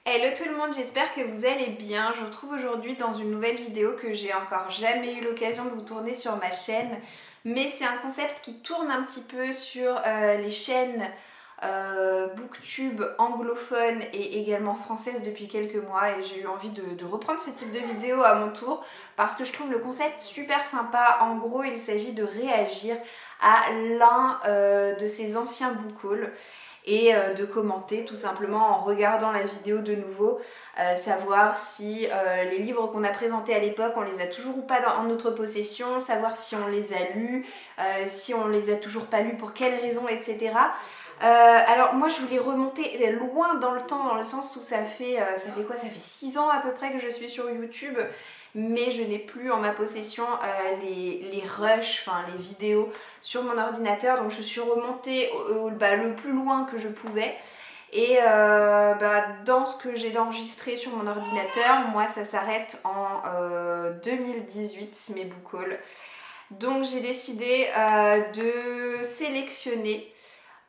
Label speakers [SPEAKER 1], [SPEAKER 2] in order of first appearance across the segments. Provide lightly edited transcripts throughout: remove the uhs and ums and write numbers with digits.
[SPEAKER 1] Hello tout le monde, j'espère que vous allez bien. Je vous retrouve aujourd'hui dans une nouvelle vidéo que j'ai encore jamais eu l'occasion de vous tourner sur ma chaîne. Mais c'est un concept qui tourne un petit peu sur les chaînes booktube anglophones et également françaises depuis quelques mois. Et j'ai eu envie de reprendre ce type de vidéo à mon tour parce que je trouve le concept super sympa. En gros, il s'agit de réagir à l'un de ces anciens book hauls et de commenter tout simplement en regardant la vidéo de nouveau, savoir si les livres qu'on a présentés à l'époque, on les a toujours ou pas en notre possession, savoir si on les a lus, si on les a toujours pas lus, pour quelles raisons, etc. Alors moi je voulais remonter loin dans le temps, dans le sens où ça fait quoi? Ça fait 6 ans à peu près que je suis sur YouTube, mais je n'ai plus en ma possession les rushs, enfin les vidéos sur mon ordinateur, donc je suis remontée le plus loin que je pouvais. Et dans ce que j'ai d'enregistré sur mon ordinateur, moi ça s'arrête en 2018, mes book hauls. Donc j'ai décidé de sélectionner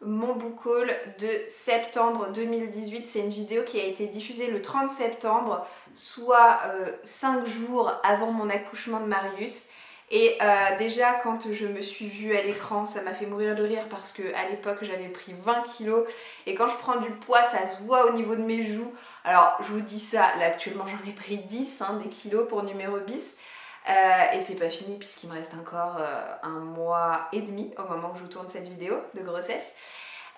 [SPEAKER 1] mon book haul de septembre 2018. C'est une vidéo qui a été diffusée le 30 septembre, soit 5 jours avant mon accouchement de Marius. Et déjà quand je me suis vue à l'écran, ça m'a fait mourir de rire parce qu'à l'époque j'avais pris 20 kilos et quand je prends du poids ça se voit au niveau de mes joues. Alors je vous dis ça, là actuellement j'en ai pris 10 des kilos pour numéro bis. Et c'est pas fini puisqu'il me reste encore 1 mois et demi au moment où je vous tourne cette vidéo de grossesse.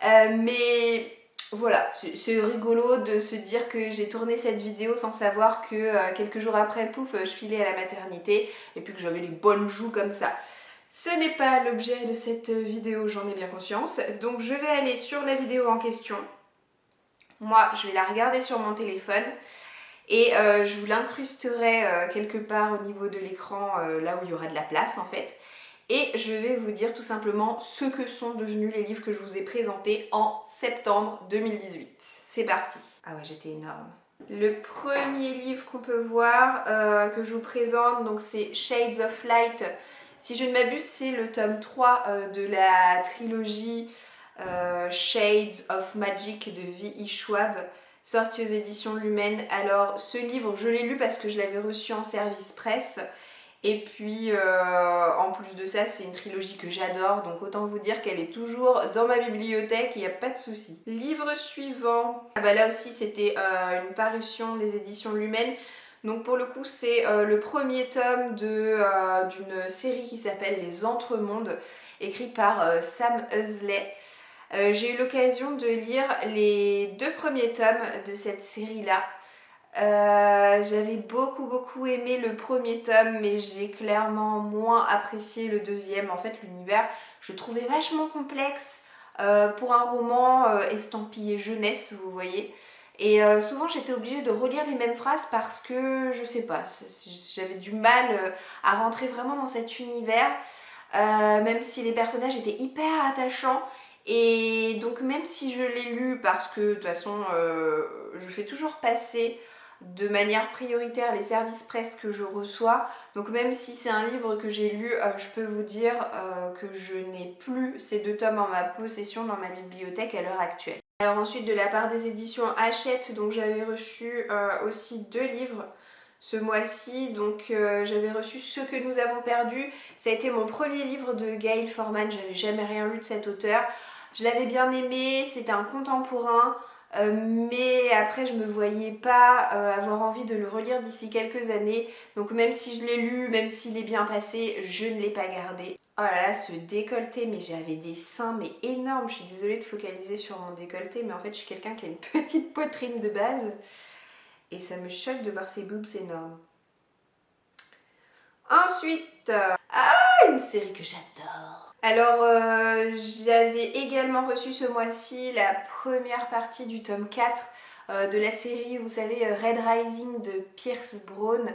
[SPEAKER 1] Mais voilà, c'est rigolo de se dire que j'ai tourné cette vidéo sans savoir que quelques jours après, pouf, je filais à la maternité et puis que j'avais les bonnes joues comme ça. Ce n'est pas l'objet de cette vidéo, j'en ai bien conscience. Donc je vais aller sur la vidéo en question. Moi, je vais la regarder sur mon téléphone. Et je vous l'incrusterai quelque part au niveau de l'écran, là où il y aura de la place en fait. Et je vais vous dire tout simplement ce que sont devenus les livres que je vous ai présentés en septembre 2018. C'est parti. Ah ouais, j'étais énorme. Le premier livre qu'on peut voir, que je vous présente, donc c'est Shades of Light. Si je ne m'abuse, c'est le tome 3 de la trilogie Shades of Magic de V.E. Schwab, sorti aux éditions Lumen. Alors ce livre, je l'ai lu parce que je l'avais reçu en service presse. Et puis en plus de ça, c'est une trilogie que j'adore, donc autant vous dire qu'elle est toujours dans ma bibliothèque, il n'y a pas de souci. Livre suivant, ah bah là aussi c'était une parution des éditions Lumen. Donc pour le coup c'est le premier tome d'une série qui s'appelle Les Entremondes, écrite par Sam Huxley. J'ai eu l'occasion de lire les 2 premiers tomes de cette série-là. J'avais beaucoup aimé le premier tome, mais j'ai clairement moins apprécié le deuxième. En fait, l'univers, je le trouvais vachement complexe pour un roman estampillé jeunesse, vous voyez. Et souvent, j'étais obligée de relire les mêmes phrases parce que, je sais pas, j'avais du mal à rentrer vraiment dans cet univers, même si les personnages étaient hyper attachants. Et donc, même si je l'ai lu parce que, de toute façon, je fais toujours passer de manière prioritaire les services presse que je reçois. Donc même si c'est un livre que j'ai lu, je peux vous dire que je n'ai plus ces 2 tomes en ma possession dans ma bibliothèque à l'heure actuelle. Alors ensuite de la part des éditions Hachette, donc j'avais reçu aussi 2 livres ce mois-ci. Donc j'avais reçu Ce que nous avons perdu. Ça a été mon premier livre de Gail Forman, j'avais jamais rien lu de cet auteur. Je l'avais bien aimé, c'était un contemporain. Mais après je me voyais pas avoir envie de le relire d'ici quelques années, donc même si je l'ai lu, même s'il est bien passé, je ne l'ai pas gardé. Oh là là, ce décolleté, mais j'avais des seins mais énormes. Je suis désolée de focaliser sur mon décolleté, mais en fait je suis quelqu'un qui a une petite poitrine de base et ça me choque de voir ces boobs énormes. Ensuite, une série que j'adore. Alors j'avais également reçu ce mois-ci la première partie du tome 4 de la série, vous savez, Red Rising de Pierce Brown.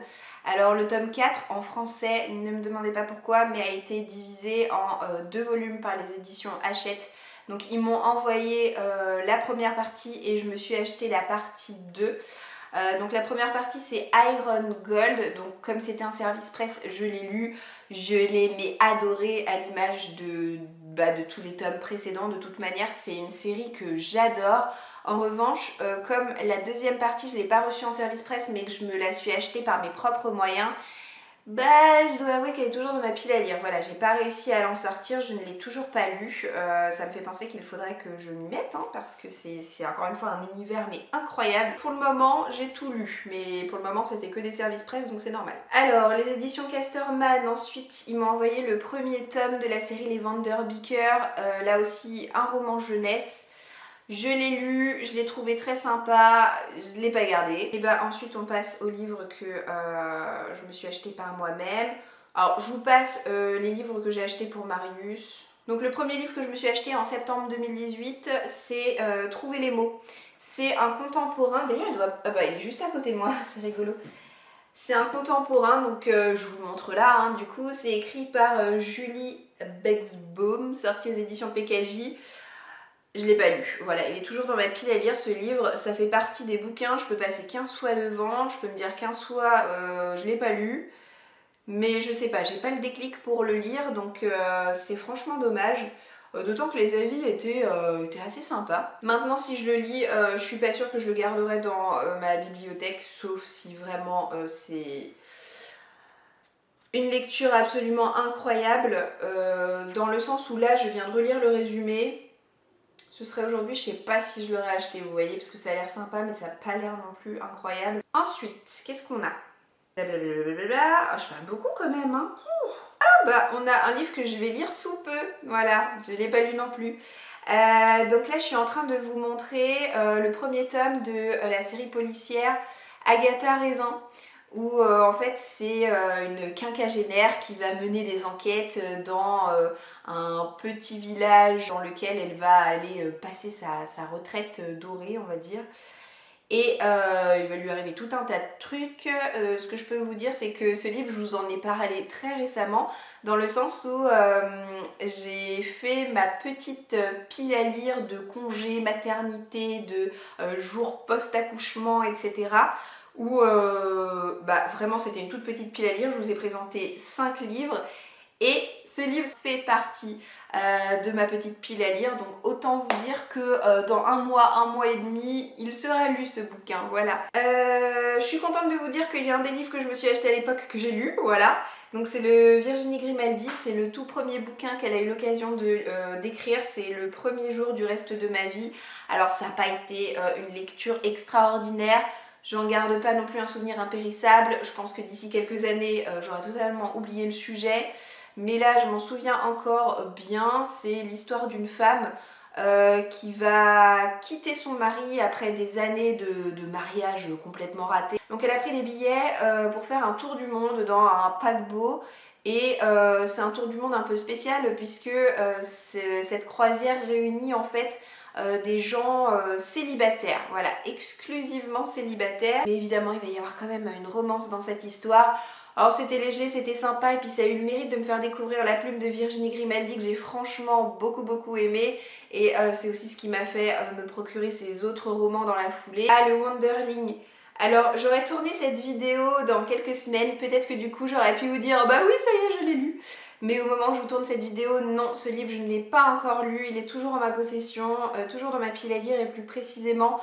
[SPEAKER 1] Alors le tome 4 en français, ne me demandez pas pourquoi, mais a été divisé en 2 volumes par les éditions Hachette. Donc ils m'ont envoyé la première partie et je me suis acheté la partie 2. Donc la première partie c'est Iron Gold, donc comme c'était un service presse, je l'ai lu, je l'ai mais adoré à l'image de tous les tomes précédents. De toute manière c'est une série que j'adore. En revanche, comme la deuxième partie je ne l'ai pas reçue en service presse mais que je me la suis achetée par mes propres moyens, bah je dois avouer qu'elle est toujours dans ma pile à lire. Voilà, j'ai pas réussi à l'en sortir, je ne l'ai toujours pas lu. Ça me fait penser qu'il faudrait que je m'y mette hein, parce que c'est encore une fois un univers mais incroyable. Pour le moment j'ai tout lu, mais pour le moment c'était que des services presse donc c'est normal. Alors les éditions Casterman, ensuite ils m'ont envoyé le premier tome de la série Les Vanderbicker, là aussi un roman jeunesse. Je l'ai lu, je l'ai trouvé très sympa, je ne l'ai pas gardé. Et bah ensuite on passe aux livres que je me suis acheté par moi-même. Alors je vous passe les livres que j'ai achetés pour Marius. Donc le premier livre que je me suis acheté en septembre 2018, c'est Trouver les mots. C'est un contemporain, d'ailleurs il est juste à côté de moi, c'est rigolo. C'est un contemporain, donc je vous le montre là, hein, du coup c'est écrit par Julie Bexbaum, sorti aux éditions PKJ. Je l'ai pas lu, voilà, il est toujours dans ma pile à lire ce livre, ça fait partie des bouquins, je peux passer 15 fois devant, je peux me dire 15 fois je l'ai pas lu, mais je sais pas, j'ai pas le déclic pour le lire, donc c'est franchement dommage, d'autant que les avis étaient assez sympas. Maintenant si je le lis, je suis pas sûre que je le garderai dans ma bibliothèque, sauf si vraiment c'est une lecture absolument incroyable, dans le sens où là je viens de relire le résumé. Ce serait aujourd'hui, je sais pas si je l'aurais acheté, vous voyez, parce que ça a l'air sympa, mais ça n'a pas l'air non plus incroyable. Ensuite, qu'est-ce qu'on a? Blablabla. Oh, je parle beaucoup quand même, hein. Ah bah, on a un livre que je vais lire sous peu, voilà, je ne l'ai pas lu non plus. Donc là, je suis en train de vous montrer le premier tome de la série policière Agatha Raisin, où en fait c'est une quinquagénaire qui va mener des enquêtes dans un petit village dans lequel elle va aller passer sa retraite dorée, on va dire. Et il va lui arriver tout un tas de trucs. Ce que je peux vous dire, c'est que ce livre, je vous en ai parlé très récemment, dans le sens où j'ai fait ma petite pile à lire de congés, maternité, de jours post-accouchement, etc. Où vraiment c'était une toute petite pile à lire. Je vous ai présenté 5 livres et ce livre fait partie de ma petite pile à lire, donc autant vous dire que dans un mois et demi, il sera lu ce bouquin, voilà. Je suis contente de vous dire qu'il y a un des livres que je me suis acheté à l'époque que j'ai lu, voilà. Donc c'est le Virginie Grimaldi, c'est le tout premier bouquin qu'elle a eu l'occasion d'écrire, c'est le premier jour du reste de ma vie. Alors ça n'a pas été une lecture extraordinaire, j'en garde pas non plus un souvenir impérissable, je pense que d'ici quelques années j'aurai totalement oublié le sujet. Mais là, je m'en souviens encore bien, c'est l'histoire d'une femme qui va quitter son mari après des années de mariage complètement raté. Donc elle a pris des billets pour faire un tour du monde dans un paquebot. Et c'est un tour du monde un peu spécial puisque cette croisière réunit en fait des gens célibataires, voilà, exclusivement célibataires. Mais évidemment, il va y avoir quand même une romance dans cette histoire. Alors c'était léger, c'était sympa et puis ça a eu le mérite de me faire découvrir La Plume de Virginie Grimaldi que j'ai franchement beaucoup aimé et c'est aussi ce qui m'a fait me procurer ces autres romans dans la foulée. Ah, le Wonderling. Alors j'aurais tourné cette vidéo dans quelques semaines, peut-être que du coup j'aurais pu vous dire bah oui ça y est je l'ai lu. Mais au moment où je vous tourne cette vidéo, non, ce livre je ne l'ai pas encore lu, il est toujours en ma possession, toujours dans ma pile à lire et plus précisément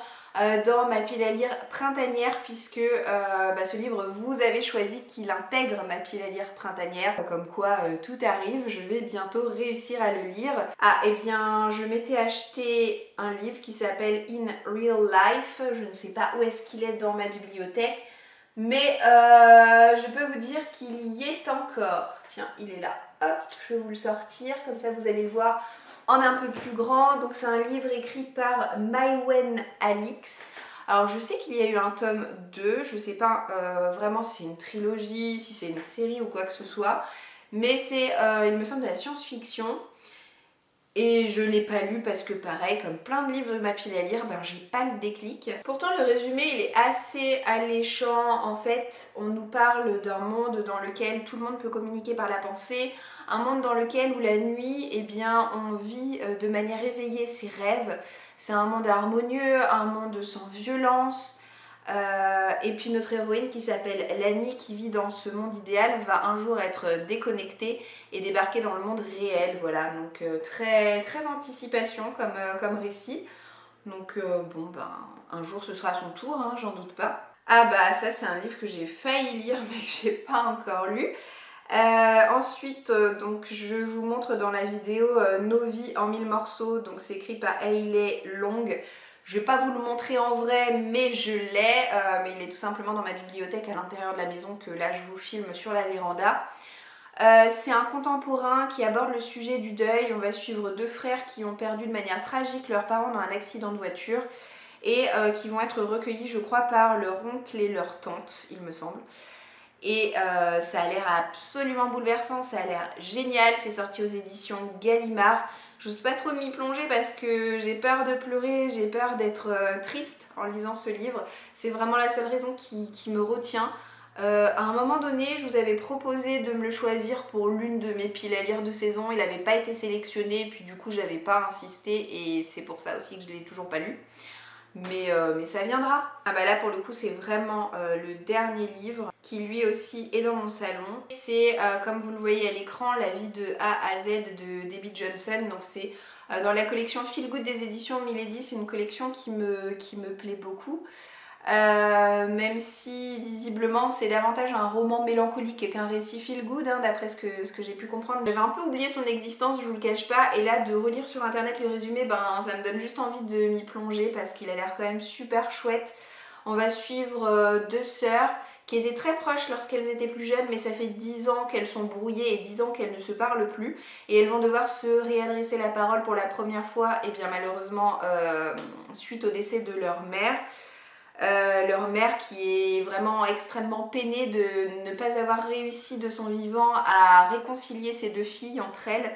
[SPEAKER 1] dans ma pile à lire printanière puisque ce livre vous avez choisi qu'il intègre ma pile à lire printanière. Comme quoi tout arrive, je vais bientôt réussir à le lire. Ah et bien je m'étais acheté un livre qui s'appelle In Real Life, je ne sais pas où est-ce qu'il est dans ma bibliothèque. Mais je peux vous dire qu'il y est encore. Tiens, il est là. Hop, je vais vous le sortir, comme ça vous allez voir en un peu plus grand. Donc c'est un livre écrit par Maïwenn Alix. Alors je sais qu'il y a eu un tome 2, je sais pas vraiment si c'est une trilogie, si c'est une série ou quoi que ce soit. Mais c'est, il me semble, de la science-fiction. Et je l'ai pas lu parce que pareil, comme plein de livres de ma pile à lire, j'ai pas le déclic. Pourtant le résumé il est assez alléchant. En fait, on nous parle d'un monde dans lequel tout le monde peut communiquer par la pensée. Un monde dans lequel où la nuit, eh bien, on vit de manière éveillée ses rêves. C'est un monde harmonieux, un monde sans violence. Et puis notre héroïne qui s'appelle Lani, qui vit dans ce monde idéal, va un jour être déconnectée et débarquer dans le monde réel. Voilà, donc très anticipation comme récit. Donc bon ben un jour ce sera son tour, hein, j'en doute pas. Ah bah ça c'est un livre que j'ai failli lire mais que j'ai pas encore lu. Ensuite donc je vous montre dans la vidéo Nos vies en 1000 morceaux, donc c'est écrit par Hailey Long. Je vais pas vous le montrer en vrai mais je l'ai, mais il est tout simplement dans ma bibliothèque à l'intérieur de la maison que là je vous filme sur la véranda. C'est un contemporain qui aborde le sujet du deuil. On va suivre deux frères qui ont perdu de manière tragique leurs parents dans un accident de voiture et qui vont être recueillis je crois par leur oncle et leur tante il me semble. Et ça a l'air absolument bouleversant, ça a l'air génial, c'est sorti aux éditions Gallimard. Je n'ose pas trop m'y plonger parce que j'ai peur de pleurer, j'ai peur d'être triste en lisant ce livre. C'est vraiment la seule raison qui me retient. À un moment donné, je vous avais proposé de me le choisir pour l'une de mes piles à lire de saison. Il n'avait pas été sélectionné, puis du coup je n'avais pas insisté et c'est pour ça aussi que je ne l'ai toujours pas lu. Mais ça viendra. Ah bah là pour le coup c'est vraiment le dernier livre qui lui aussi est dans mon salon. C'est comme vous le voyez à l'écran, La vie de A à Z de Debbie Johnson. Donc c'est dans la collection Feel Good des éditions Milady. C'est une collection qui me plaît beaucoup. Même si visiblement c'est davantage un roman mélancolique qu'un récit feel good, hein, d'après ce que j'ai pu comprendre. J'avais un peu oublié son existence, je vous le cache pas, et là de relire sur internet le résumé, ben ça me donne juste envie de m'y plonger parce qu'il a l'air quand même super chouette. On va suivre deux sœurs qui étaient très proches lorsqu'elles étaient plus jeunes, mais ça fait 10 ans qu'elles sont brouillées et 10 ans qu'elles ne se parlent plus, et elles vont devoir se réadresser la parole pour la première fois, et bien malheureusement suite au décès de leur mère. Leur mère qui est vraiment extrêmement peinée de ne pas avoir réussi de son vivant à réconcilier ces deux filles entre elles,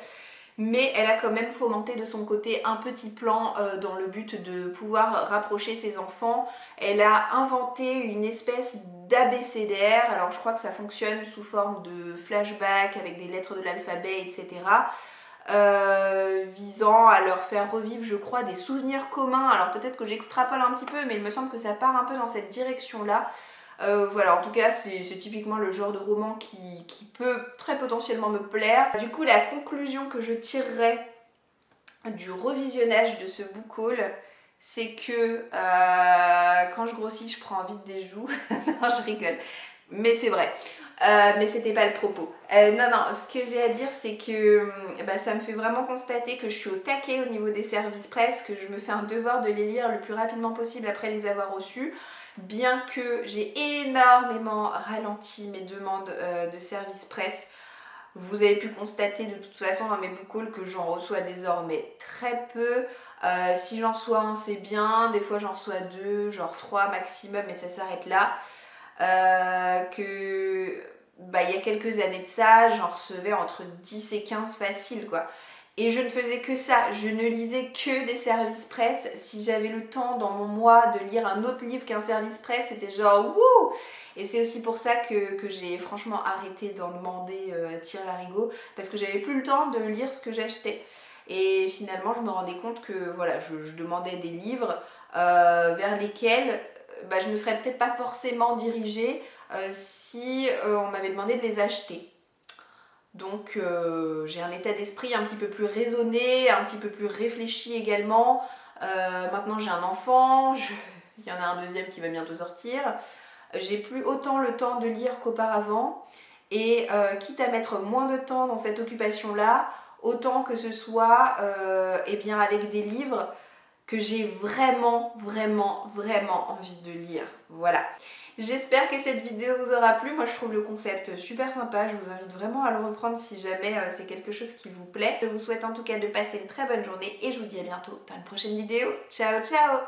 [SPEAKER 1] mais elle a quand même fomenté de son côté un petit plan dans le but de pouvoir rapprocher ses enfants. Elle a inventé une espèce d'abécédaire, alors je crois que ça fonctionne sous forme de flashback avec des lettres de l'alphabet, etc. Visant à leur faire revivre je crois des souvenirs communs. Alors peut-être que j'extrapole un petit peu mais il me semble que ça part un peu dans cette direction là. Voilà, en tout cas c'est typiquement le genre de roman qui peut très potentiellement me plaire. Du coup la conclusion que je tirerai du revisionnage de ce book haul, c'est que quand je grossis je prends vite des joues. Non je rigole, mais c'est vrai. Mais c'était pas le propos. Non, ce que j'ai à dire c'est que ça me fait vraiment constater que je suis au taquet au niveau des services presse, que je me fais un devoir de les lire le plus rapidement possible après les avoir reçus, bien que j'ai énormément ralenti mes demandes de services presse. Vous avez pu constater de toute façon dans mes book hauls que j'en reçois désormais très peu. Si j'en reçois un c'est bien, des fois j'en reçois deux, genre 3 maximum et ça s'arrête là. Il y a quelques années de ça, j'en recevais entre 10 et 15 facile quoi. Et je ne faisais que ça, je ne lisais que des services presse. Si j'avais le temps dans mon mois de lire un autre livre qu'un service presse, c'était genre wouh. Et c'est aussi pour ça que j'ai franchement arrêté d'en demander à tire-larigot, parce que j'avais plus le temps de lire ce que j'achetais. Et finalement je me rendais compte que voilà, je demandais des livres vers lesquels je me serais peut-être pas forcément dirigée si on m'avait demandé de les acheter. Donc j'ai un état d'esprit un petit peu plus raisonné, un petit peu plus réfléchi également. Maintenant j'ai un enfant, il y en a un deuxième qui va bientôt sortir. J'ai plus autant le temps de lire qu'auparavant. Et quitte à mettre moins de temps dans cette occupation-là, autant que ce soit avec des livres que j'ai vraiment envie de lire. Voilà. J'espère que cette vidéo vous aura plu. Moi je trouve le concept super sympa. Je vous invite vraiment à le reprendre si jamais c'est quelque chose qui vous plaît. Je vous souhaite en tout cas de passer une très bonne journée et je vous dis à bientôt dans une prochaine vidéo. Ciao ciao!